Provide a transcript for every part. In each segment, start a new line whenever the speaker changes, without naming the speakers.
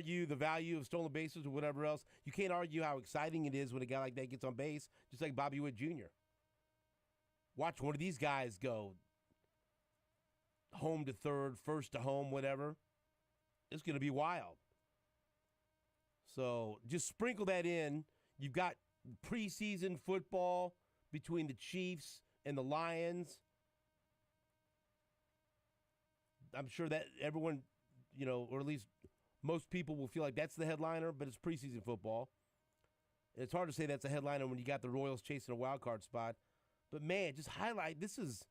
argue the value of stolen bases or whatever else. You can't argue how exciting it is when a guy like that gets on base, just like Bobby Witt Jr. Watch one of these guys go home to third, first to home, whatever. It's going to be wild. So just sprinkle that in. You've got preseason football between the Chiefs and the Lions. I'm sure that everyone, or at least most people will feel like that's the headliner, but it's preseason football. And it's hard to say that's a headliner when you got the Royals chasing a wild card spot. But, man, just highlight, this is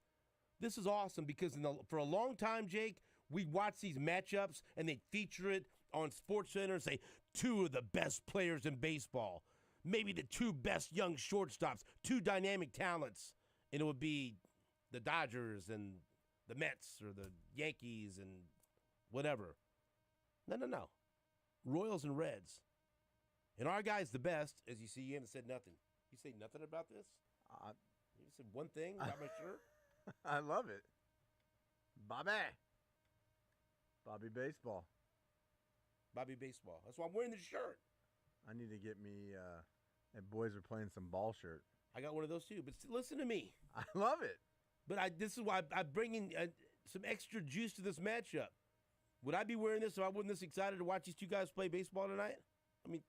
awesome because for a long time, Jake, we watch these matchups and they feature it on SportsCenter and say, two of the best players in baseball, maybe the two best young shortstops, two dynamic talents, and it would be the Dodgers and the Mets or the Yankees and whatever. No. Royals and Reds. And our guy's the best. As you see, you haven't said nothing. You say nothing about this? You said one thing about my shirt?
I love it. Bobby Baseball.
Bobby Baseball. That's why I'm wearing the shirt.
I need to get me and boys are playing some ball shirt.
I got one of those too. But listen to me.
I love it.
But this is why I bring in some extra juice to this matchup. Would I be wearing this if I wasn't this excited to watch these two guys play baseball tonight? I mean,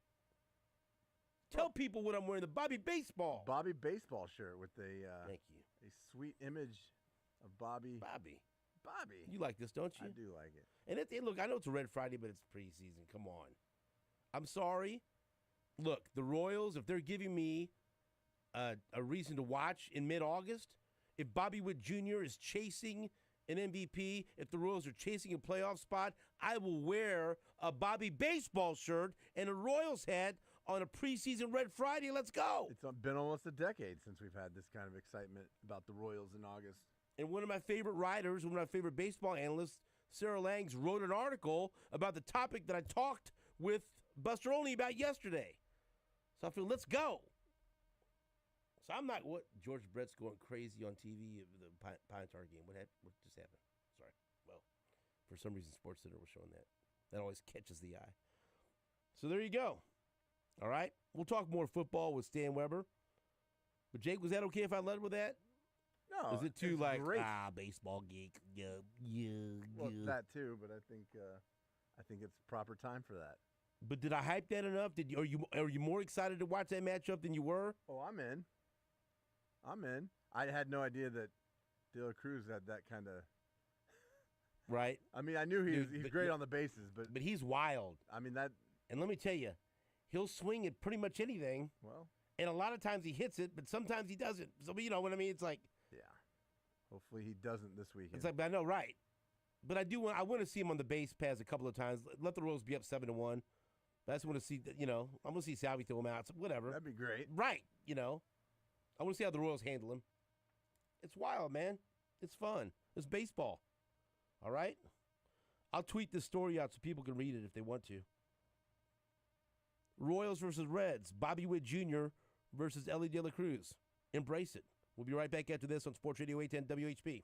tell people what I'm wearing, the Bobby Baseball.
Bobby Baseball shirt with
Thank you.
A sweet image of Bobby.
Bobby.
You
like this, don't you?
I do like it.
And look, I know it's a Red Friday, but it's preseason. Come on. I'm sorry. Look, the Royals, if they're giving me a reason to watch in mid-August, if Bobby Witt Jr. is chasing an MVP, if the Royals are chasing a playoff spot, I will wear a Bobby Baseball shirt and a Royals hat on a preseason Red Friday. Let's go.
It's been almost a decade since we've had this kind of excitement about the Royals in August.
And one of my favorite writers, one of my favorite baseball analysts, Sarah Langs, wrote an article about the topic that I talked with Buster Olney about yesterday. So I feel, let's go. So I'm not George Brett's going crazy on TV of the Pine Tar game. What just happened? Sorry. Well, for some reason, SportsCenter was showing that. That always catches the eye. So there you go. All right. We'll talk more football with Stan Weber. But Jake, was that okay if I led with that?
No.
Is it too
great.
Baseball geek? Yeah.
Well, that too, but I think it's proper time for that.
But did I hype that enough? Are you more excited to watch that matchup than you were?
Oh, I'm in. I had no idea that De La Cruz had that kind of.
Right.
I mean, I knew he's great on the bases, but
he's wild.
I mean that.
And let me tell you, he'll swing at pretty much anything.
Well.
And a lot of times he hits it, but sometimes he doesn't. So you know what I mean? It's like.
Yeah. Hopefully he doesn't this weekend.
It's like, I know, right? But I want to see him on the base pass a couple of times. Let the Royals be up 7-1. But I just want to see, I'm going to see Salvi throw him out. So whatever.
That'd be great.
Right. I want to see how the Royals handle him. It's wild, man. It's fun. It's baseball. All right? I'll tweet this story out so people can read it if they want to. Royals versus Reds. Bobby Witt Jr. versus Ellie De La Cruz. Embrace it. We'll be right back after this on Sports Radio 810 WHP.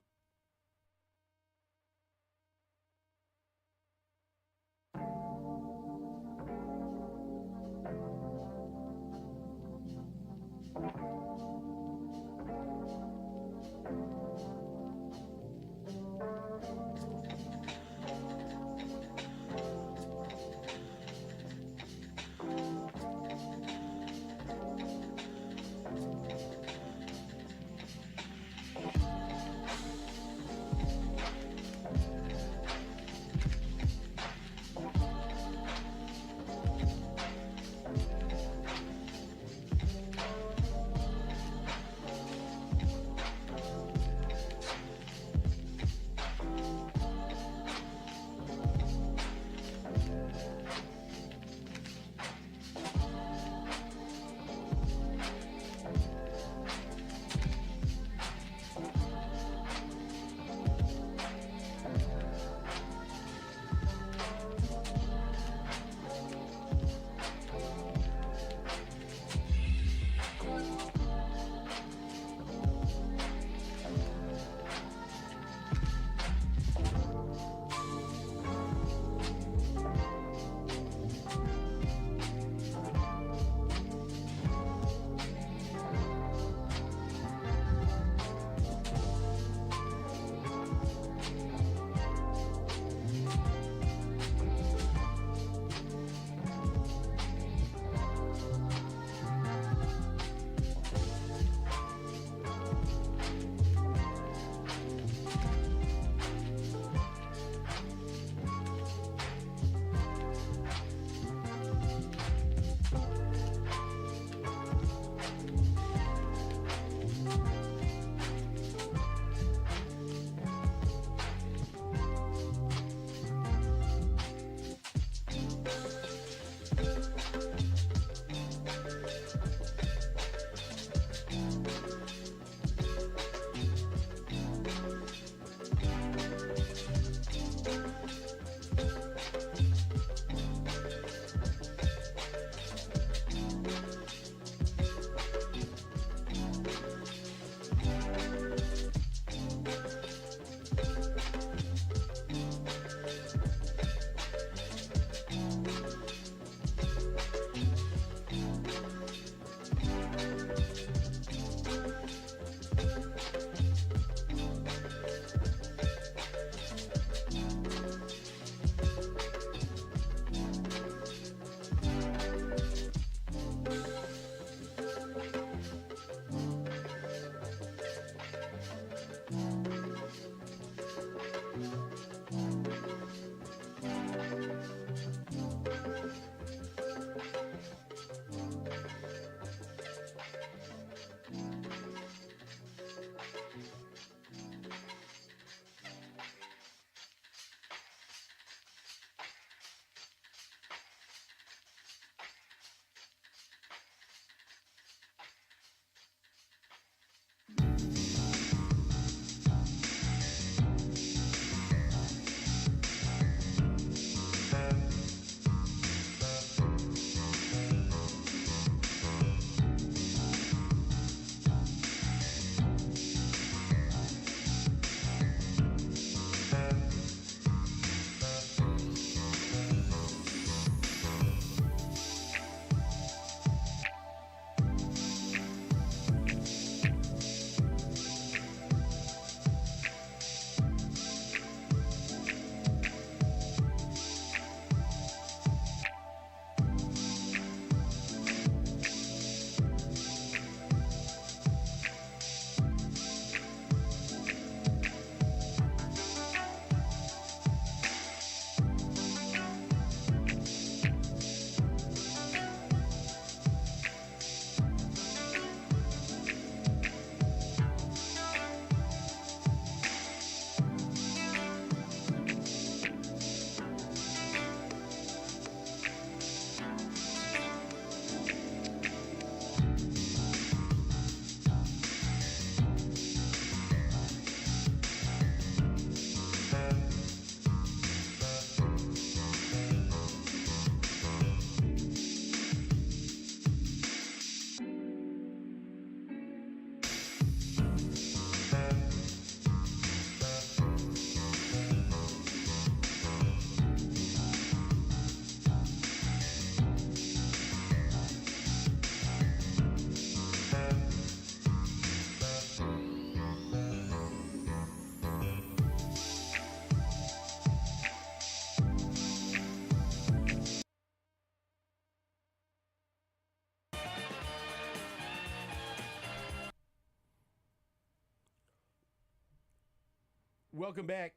Welcome back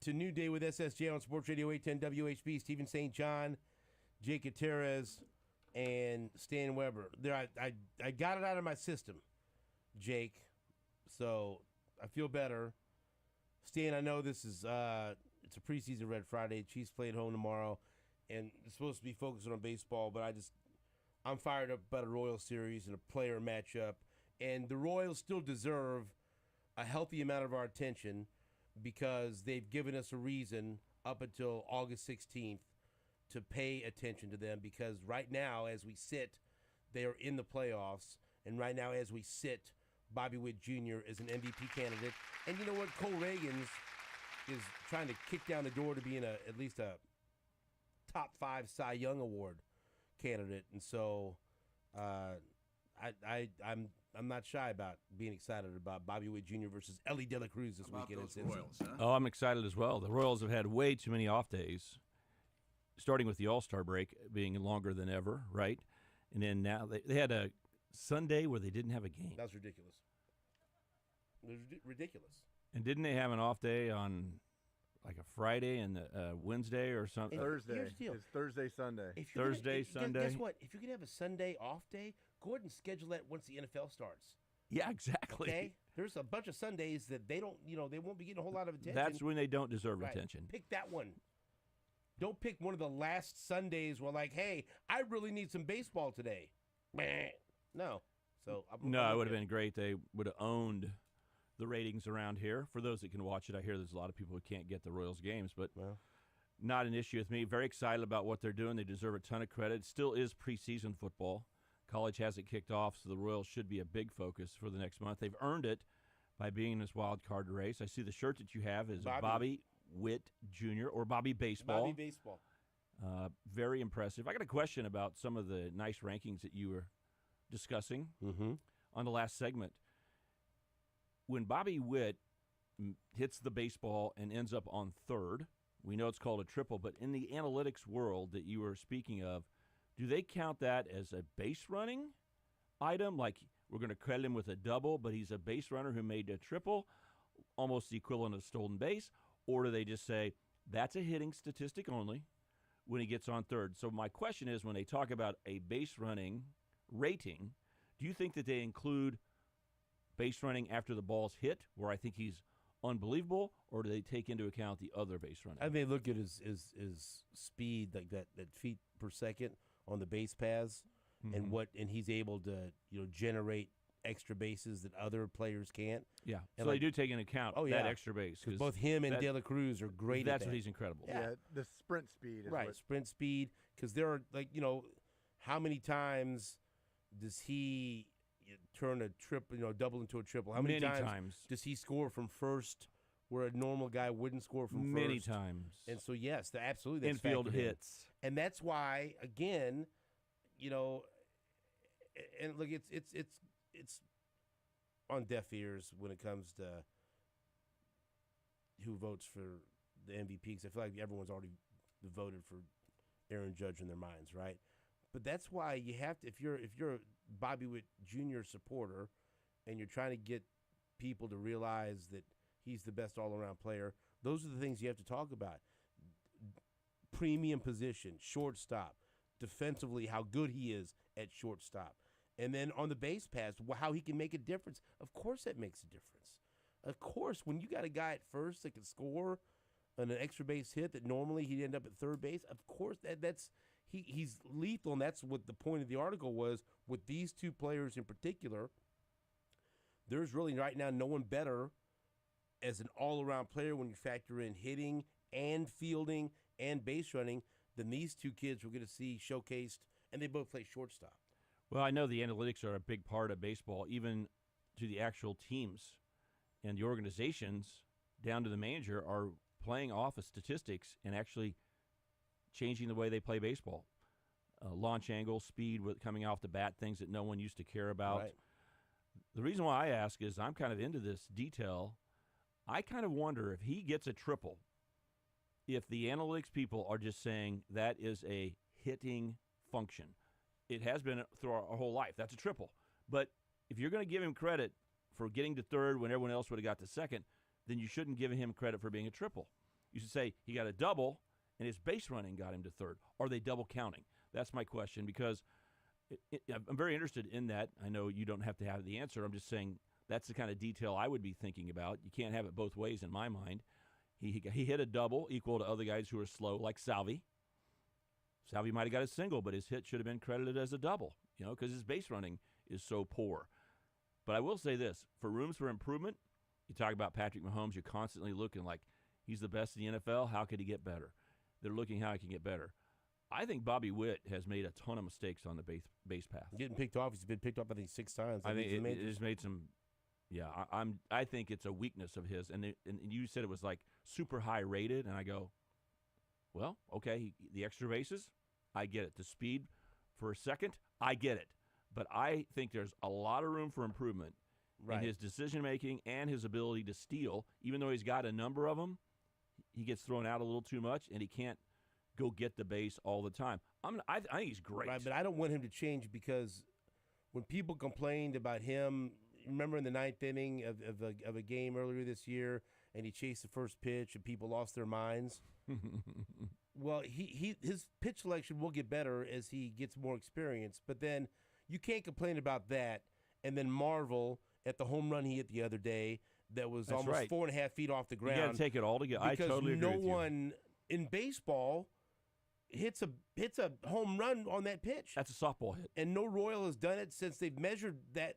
to New Day with SSJ on Sports Radio 810 WHB. Stephen St. John, Jake Gutierrez, and Stan Weber. There, I got it out of my system, Jake. So I feel better. Stan, I know this is it's a preseason Red Friday. Chiefs play at home tomorrow, and it's supposed to be focusing on baseball. But I'm fired up about a Royals series and a player matchup, and the Royals still deserve a healthy amount of our attention because they've given us a reason up until August 16th to pay attention to them, because right now, as we sit, they are in the playoffs, and right now, as we sit, Bobby Witt Jr. is an MVP candidate. And you know what? Cole Reagans is trying to kick down the door to being at least a top 5 Cy Young Award candidate. And so I'm not shy about being excited about Bobby Witt Jr. versus Ellie De La Cruz this weekend.
Royals, huh?
Oh, I'm excited as well. The Royals have had way too many off days, starting with the All-Star break being longer than ever, right? And then now they had a Sunday where they didn't have a game.
That was ridiculous. It was ridiculous.
And didn't they have an off day on like a Friday and Wednesday or something?
Thursday.
Here's the deal.
It's Thursday, Sunday.
Sunday.
Guess what? If you could have a Sunday off day, go ahead and schedule that once the NFL starts.
Yeah, exactly.
Okay? There's a bunch of Sundays that they don't, they won't be getting a whole lot of attention.
That's when they don't deserve
Right.
attention.
Pick that one. Don't pick one of the last Sundays where, like, hey, I really need some baseball today. Meh. No. So
No, it would have been great. They would have owned the ratings around here. For those that can watch it, I hear there's a lot of people who can't get the Royals games, but not an issue with me. Very excited about what they're doing. They deserve a ton of credit. It still is preseason football. College hasn't kicked off, so the Royals should be a big focus for the next month. They've earned it by being in this wild card race. I see the shirt that you have is Bobby Witt Jr. or Bobby Baseball.
Bobby Baseball.
Very impressive. I got a question about some of the nice rankings that you were discussing on the last segment. When Bobby Witt hits the baseball and ends up on third, we know it's called a triple, but in the analytics world that you were speaking of, do they count that as a base running item? Like we're going to credit him with a double, but he's a base runner who made a triple, almost the equivalent of stolen base? Or do they just say that's a hitting statistic only when he gets on third? So my question is, when they talk about a base running rating, do you think that they include base running after the ball's hit, where I think he's unbelievable, or do they take into account the other base running?
I mean, look at his speed, like that feet per second on the base paths, and he's able to generate extra bases that other players can't.
Yeah,
and
so they do take into account that extra base.
Because both him and De La Cruz are great at that.
That's what he's incredible.
Yeah, the sprint speed. Is
sprint speed, because there are, how many times does he turn a triple, double into a triple? How many times does he score from first where a normal guy wouldn't score from first?
Many times.
And so, yes, absolutely. That's
infield
factored
hits.
in. And that's why, again, and look, it's on deaf ears when it comes to who votes for the MVP, because I feel like everyone's already voted for Aaron Judge in their minds, right? But that's why you have to, if you're a Bobby Witt Jr. supporter and you're trying to get people to realize that he's the best all-around player, those are the things you have to talk about. Premium position, shortstop, defensively, how good he is at shortstop. And then on the base paths, how he can make a difference. Of course that makes a difference. Of course, when you got a guy at first that can score on an extra base hit that normally he'd end up at third base, of course he's lethal, and that's what the point of the article was. With these two players in particular, there's really right now no one better as an all-around player when you factor in hitting and fielding and base running than these two kids we're going to see showcased, and they both play shortstop.
Well, I know the analytics are a big part of baseball, even to the actual teams. And the organizations, down to the manager, are playing off of statistics and actually changing the way they play baseball. Launch angle, speed coming off the bat, things that no one used to care about.
Right.
The reason why I ask is I'm kind of into this detail. I kind of wonder if he gets a triple, if the analytics people are just saying that is a hitting function. It has been through our whole life. That's a triple. But if you're going to give him credit for getting to third when everyone else would have got to second, then you shouldn't give him credit for being a triple. You should say he got a double, and his base running got him to third. Are they double counting? That's my question, because I'm very interested in that. I know you don't have to have the answer. I'm just saying that's the kind of detail I would be thinking about. You can't have it both ways in my mind. He hit a double equal to other guys who are slow, like Salvi. Salvi might have got a single, but his hit should have been credited as a double, because his base running is so poor. But I will say this, for rooms for improvement, you talk about Patrick Mahomes, you're constantly looking like he's the best in the NFL. How could he get better? They're looking how he can get better. I think Bobby Witt has made a ton of mistakes on the base path.
Getting picked off. He's been picked up, I think, 6 times.
I think it has made some. Yeah, I think it's a weakness of his. And you said it was like super high rated, and I go, well, okay, the extra bases, I get it. The speed for a second, I get it. But I think there's a lot of room for improvement in his decision-making and his ability to steal. Even though he's got a number of them, he gets thrown out a little too much, and he can't go get the base all the time. I think he's great.
Right, but I don't want him to change, because when people complained about him, remember in the 9th inning of a game earlier this year, and he chased the first pitch, and people lost their minds? Well, his pitch selection will get better as he gets more experience, but then you can't complain about that and then marvel at the home run he hit the other day that was
That's
almost
right.
4.5 feet off the ground.
You got to take it all together. I
Because
totally agree with you.
no one in baseball hits a home run on that pitch.
That's a softball hit.
And no Royal has done it since they've measured that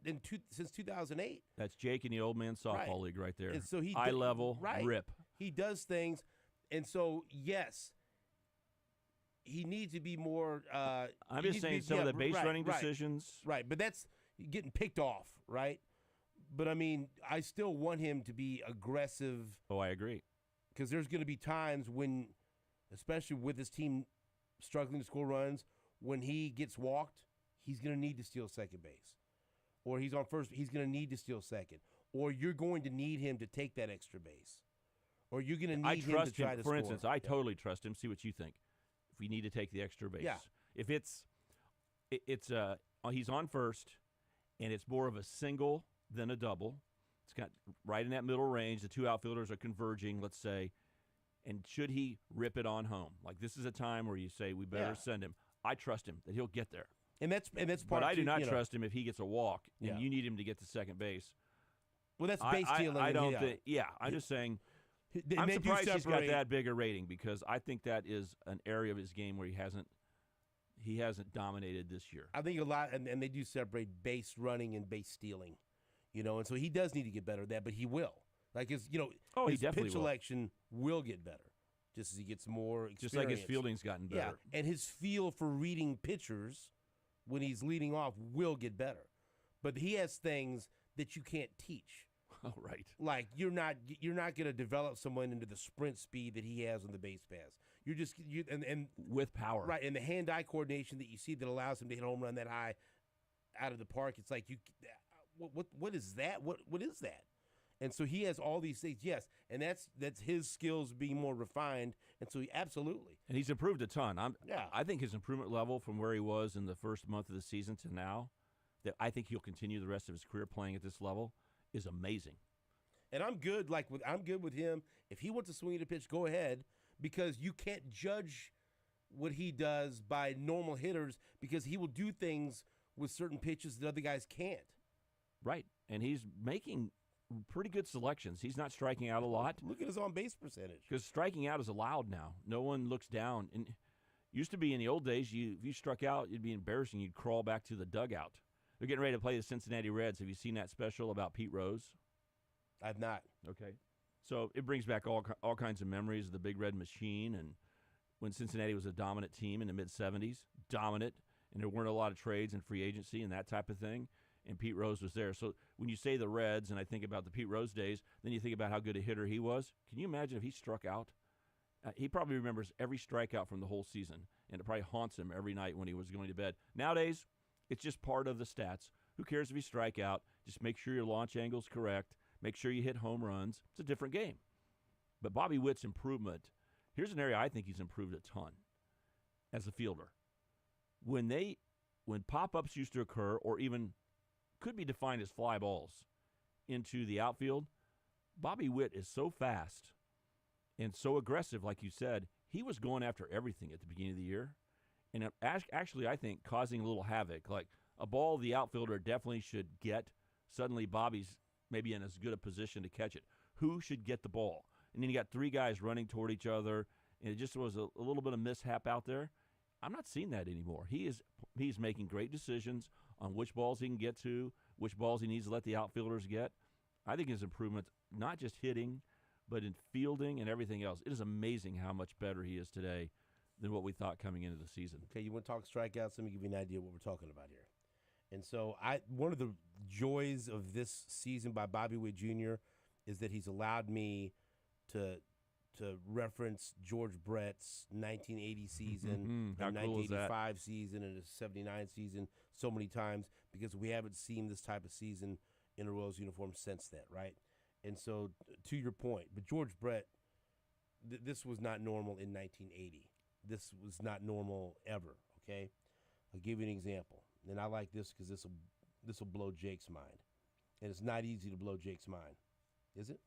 since 2008.
That's Jake in the old man softball league right there.
And so
eye level, rip.
He does things, and so yes, he needs to be more.
I'm just saying some of the base running decisions.
Right, but that's getting picked off, right? But I mean, I still want him to be aggressive.
Oh, I agree.
Because there's going to be times when, especially with his team struggling to score runs, when he gets walked, he's going to need to steal second base. Or he's on first, he's going to need to steal second. Or you're going to need him to take that extra base. Or you're going to need him to try to score.
For instance, I totally trust him. See what you think. If we need to take the extra base.
Yeah.
If he's on first, and it's more of a single than a double. It's got right in that middle range. The two outfielders are converging, let's say. And should he rip it on home? Like, this is a time where you say, we better send him. I trust him that he'll get there.
And that's part.
But I do not trust him if he gets a walk and you need him to get to second base.
Well, that's base stealing.
I don't think. Yeah, I'm just saying. I'm surprised he's got that big a rating, because I think that is an area of his game where he hasn't dominated this year.
I think a lot, and they do separate base running and base stealing, and so he does need to get better at that, but he will. Like his pitch selection will get better just as he gets more experience.
Just like his fielding's gotten better.
Yeah, and his feel for reading pitchers when he's leading off will get better. But he has things that you can't teach.
Oh, right.
Like you're not going to develop someone into the sprint speed that he has on the base pass. You're just and
with power,
right? And the hand-eye coordination that you see that allows him to hit a home run that high out of the park. It's like what is that? What is that? And so he has all these things, yes, and that's his skills being more refined, and so he absolutely.
And he's improved a ton. I think his improvement level from where he was in the first month of the season to now, that I think he'll continue the rest of his career playing at this level, is amazing.
And I'm good with him. If he wants to swing at a pitch, go ahead, because you can't judge what he does by normal hitters, because he will do things with certain pitches that other guys can't.
Right, and he's making pretty good selections. He's not striking out a lot.
Look at his on-base percentage.
Because striking out is allowed now. No one looks down. And used to be in the old days, if you struck out, it'd be embarrassing. You'd crawl back to the dugout. They're getting ready to play the Cincinnati Reds. Have you seen that special about Pete Rose?
I've not.
Okay. So it brings back all kinds of memories of the Big Red Machine, and when Cincinnati was a dominant team in the mid-'70s, dominant, and there weren't a lot of trades and free agency and that type of thing. And Pete Rose was there. So when you say the Reds, and I think about the Pete Rose days, then you think about how good a hitter he was. Can you imagine if he struck out? He probably remembers every strikeout from the whole season, and it probably haunts him every night when he was going to bed. Nowadays, it's just part of the stats. Who cares if you strike out? Just make sure your launch angle's correct. Make sure you hit home runs. It's a different game. But Bobby Witt's improvement, here's an area I think he's improved a ton as a fielder. When pop-ups used to occur, or even could be defined as fly balls into the outfield, Bobby Witt is so fast and so aggressive, like you said. He was going after everything at the beginning of the year, and it actually, I think, causing a little havoc. Like a ball the outfielder definitely should get. Suddenly, Bobby's maybe in as good a position to catch it. Who should get the ball? And then you got three guys running toward each other, and it just was a little bit of mishap out there. I'm not seeing that anymore. He's making great decisions on which balls he can get to, which balls he needs to let the outfielders get. I think his improvements, not just hitting, but in fielding and everything else. It is amazing how much better he is today than what we thought coming into the season.
Okay, you want to talk strikeouts? Let me give you an idea of what we're talking about here. And so one of the joys of this season by Bobby Witt Jr. is that he's allowed me to reference George Brett's 1980 season, the 1985 season, and the 79 season so many times because we haven't seen this type of season in a Royals uniform since then, right? And so, to your point, but George Brett, this was not normal in 1980. This was not normal ever, okay? I'll give you an example. And I like this because this will blow Jake's mind. And it's not easy to blow Jake's mind. Is it?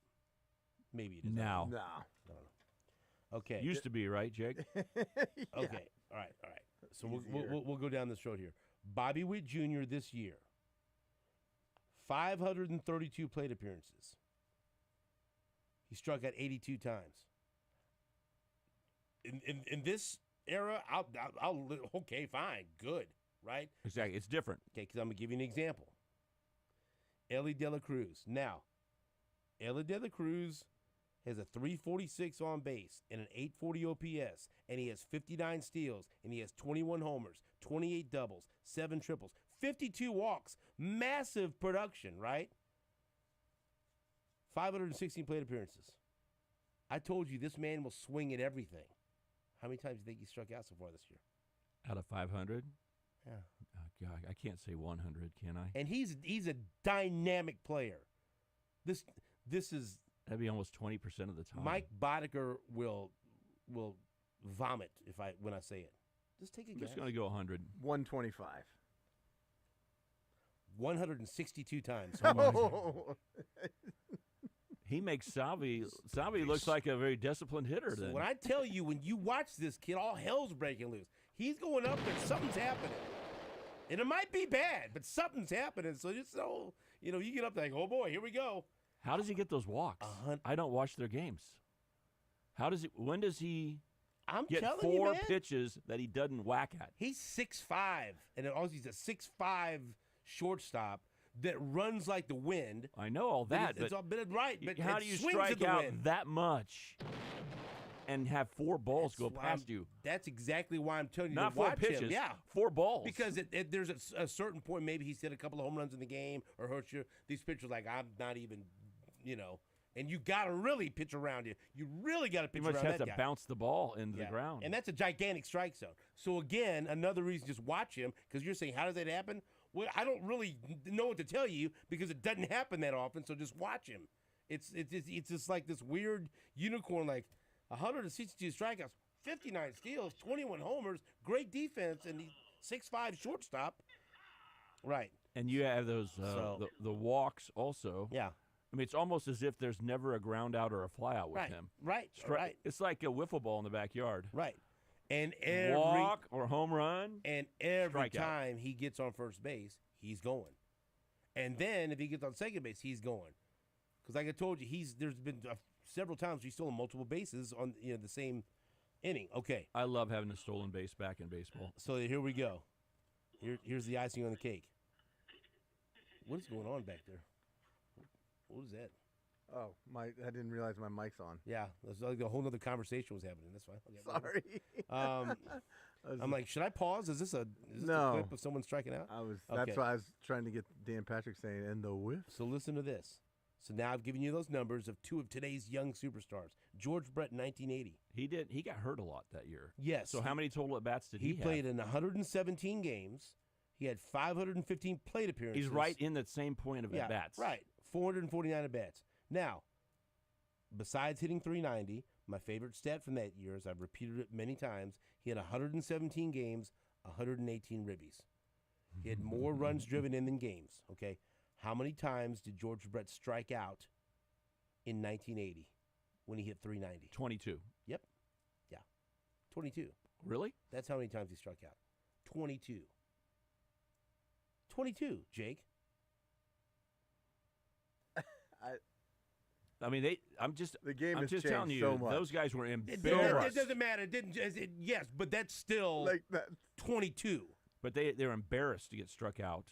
Maybe it is.
Now.
No.
I don't know. Okay.
Used to be, right, Jake?
Yeah.
Okay. All right. So we'll go down this road here. Bobby Witt Jr. this year, 532 plate appearances. He struck out 82 times. In this era, I'll okay, fine, good, right?
Exactly. It's different.
Okay, because I'm going to give you an example. Ellie De La Cruz. Now, Ellie De La Cruz has a 346 on base and an 840 OPS, and he has 59 steals, and he has 21 homers, 28 doubles, 7 triples, 52 walks. Massive production, right? 516 plate appearances. I told you this man will swing at everything. How many times do you think he struck out so far this year?
Out of 500?
Yeah.
Oh, God, I can't say 100, can I?
And he's a dynamic player. This is
That'd be almost 20% of the time.
Mike Boddicker will vomit when I say it. Just take a
I'm
guess.
just going to go 100.
125.
162 times.
Oh.
He makes Salvi looks like a very disciplined hitter.
So
then.
when I tell you, when you watch this kid, all hell's breaking loose. He's going up there. Something's happening. And it might be bad, but something's happening. So just you get up there like, oh, boy, here we go.
How does he get those walks? I don't watch their games. When does he get
telling
4
you, man,
pitches that he doesn't whack at?
He's 6'5", and also he's a 6'5" shortstop that runs like the wind.
I know all that, but how do you strike out that much and have 4 balls go past you?
That's exactly why I'm telling you
Not
to
4
watch
pitches,
him. Yeah,
4 balls.
Because there's a certain point, maybe he's hit a couple of home runs in the game or hurt you. These pitchers like, I'm not even, and you got to really pitch around you. You really got to pitch around that guy.
You must have to bounce the ball into the ground.
And that's a gigantic strike zone. So, again, another reason just watch him, because you're saying, how does that happen? Well, I don't really know what to tell you because it doesn't happen that often, so just watch him. It's just like this weird unicorn, like 162 strikeouts, 59 steals, 21 homers, great defense, and he's 6'5" shortstop. Right.
And you have those the walks also.
Yeah.
I mean, it's almost as if there's never a ground out or a fly out with him.
Right.
It's like a wiffle ball in the backyard.
Right. And every
walk or home run.
And every
strikeout.
time he gets on first base, he's going. And then if he gets on second base, he's going. Because like I told you, there's been several times he's stolen multiple bases on the same inning. Okay.
I love having a stolen base back in baseball.
So here we go. Here's the icing on the cake. What is going on back there? What was that?
Oh, I didn't realize my mic's on.
Yeah, it's like a whole other conversation was happening. That's fine.
Sorry.
I'm like, should I pause? Is this a clip of someone striking out?
That's why I was trying to get Dan Patrick saying, and the whiff.
So listen to this. So now I've given you those numbers of 2 of today's young superstars. George Brett in 1980.
He got hurt a lot that year.
Yes.
So how many total at-bats did he have?
He played in 117 games. He had 515 plate appearances.
He's right in that same point of at-bats.
Right. 449 at-bats. Now, besides hitting 390, my favorite stat from that year, as I've repeated it many times, he had 117 games, 118 ribbies. He had more runs driven in than games, okay? How many times did George Brett strike out in 1980 when he hit 390.
22.
Yep. Yeah. 22.
Really?
That's how many times he struck out. 22. 22, Jake.
The game
I'm
has
just
changed
telling you,
so much.
those guys were
It
embarrassed.
doesn't matter. It didn't. Yes, but that's still
Like that.
22.
But they're embarrassed to get struck out.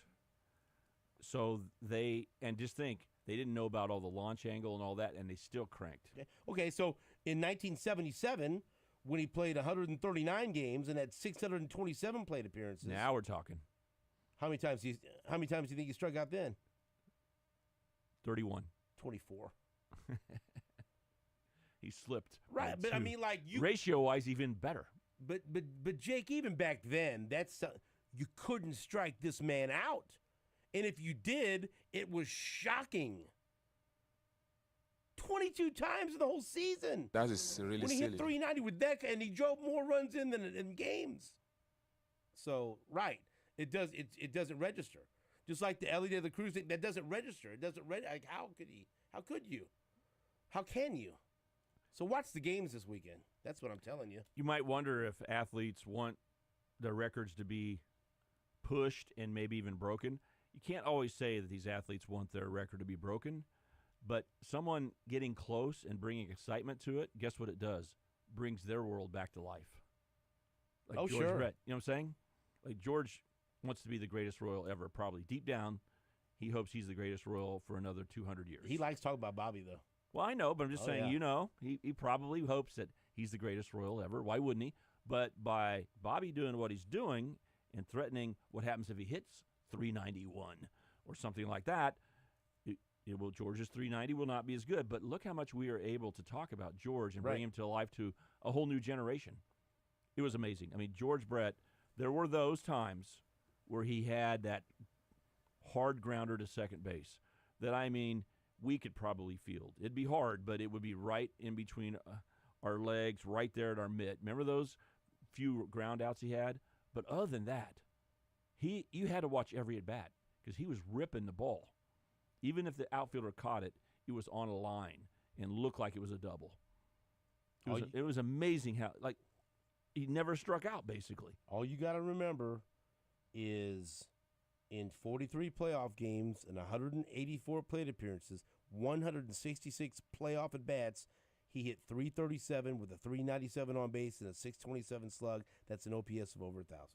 So just think, they didn't know about all the launch angle and all that, and they still cranked.
Okay, so in 1977, when he played 139 games and had 627 plate appearances,
Now we're talking.
how many times do you think he struck out then?
31.
24.
He slipped.
Right, but I mean, like you.
Ratio-wise, even better.
But Jake, even back then, you couldn't strike this man out, and if you did, it was shocking. 22 times in the whole season.
That is really
When he
silly.
hit 390 with that, and he drove more runs in than in games. So right, it doesn't register. Just like the Ellie de la Cruz, that doesn't register. It doesn't like how could he? How could you? How can you? So watch the games this weekend. That's what I'm telling you.
You might wonder if athletes want their records to be pushed and maybe even broken. You can't always say that these athletes want their record to be broken, but someone getting close and bringing excitement to it, guess what it does? Brings their world back to life. Like George
sure.
Brett. You know what I'm saying? Like George wants to be the greatest Royal ever, probably. Deep down, he hopes he's the greatest Royal for another 200 years.
He likes talking about Bobby, though.
Well, I know, but I'm just saying,
yeah.
He probably hopes that he's the greatest Royal ever. Why wouldn't he? But by Bobby doing what he's doing and threatening what happens if he hits 391 or something like that, George's 390 will not be as good. But look how much we are able to talk about George and bring him to life to a whole new generation. It was amazing. I mean, George Brett, there were those times where he had that hard grounder to second base that, we could probably field. It'd be hard, but it would be right in between our legs, right there at our mitt. Remember those few ground outs he had? But other than that, you had to watch every at-bat because he was ripping the ball. Even if the outfielder caught it, it was on a line and looked like it was a double. It was amazing how, he never struck out, basically.
All you got to remember is in 43 playoff games and 184 plate appearances, 166 playoff at-bats, he hit 337 with a 397 on base and a 627 slug. That's an OPS of over 1,000.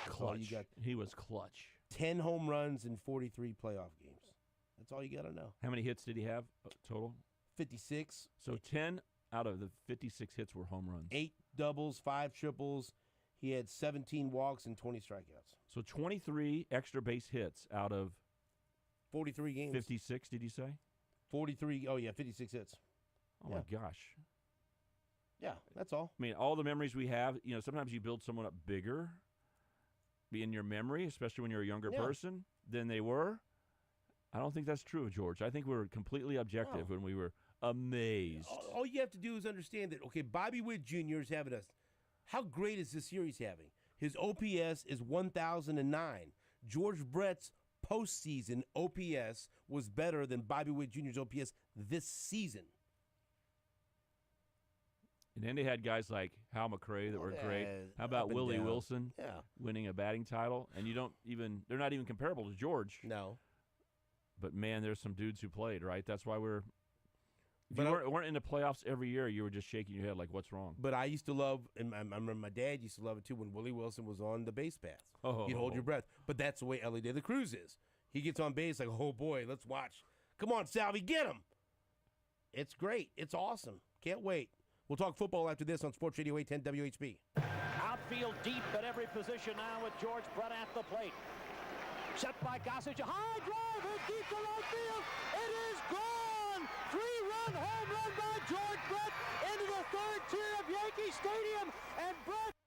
Clutch. He was clutch.
10 home runs in 43 playoff games. That's all you got to know.
How many hits did he have total?
56.
So 10 out of the 56 hits were home runs.
8 doubles, 5 triples. He had 17 walks and 20 strikeouts.
So 23 extra base hits out of
43 games.
56, did you say?
43. Oh, yeah, 56 hits.
Oh, my gosh.
Yeah, that's all.
I mean, all the memories we have, sometimes you build someone up bigger in your memory, especially when you're a younger person, than they were. I don't think that's true of George. I think we were completely objective when we were amazed.
All you have to do is understand that, okay, Bobby Witt Jr. is having how great is this series having? His OPS is 1,009. George Brett's postseason OPS was better than Bobby Witt Jr.'s OPS this season.
And then they had guys like Hal McRae that were great. How about Willie Wilson winning a batting title? And they're not even comparable to George.
No.
But, man, there's some dudes who played, right? That's why if you weren't in the playoffs every year, you were just shaking your head like, what's wrong?
But I used to love, and I remember my dad used to love it too, when Willie Wilson was on the base path. You'd hold your breath. But that's the way Ellie de la Cruz is. He gets on base like, oh, boy, let's watch. Come on, Salvi, get him. It's great. It's awesome. Can't wait. We'll talk football after this on Sports Radio 810 WHB.
Outfield deep at every position now with George Brett at the plate. Set by Gossage, a high drive and deep to right field. It is gone! 3-run home run by George Brett into the third tier of Yankee Stadium, and Brett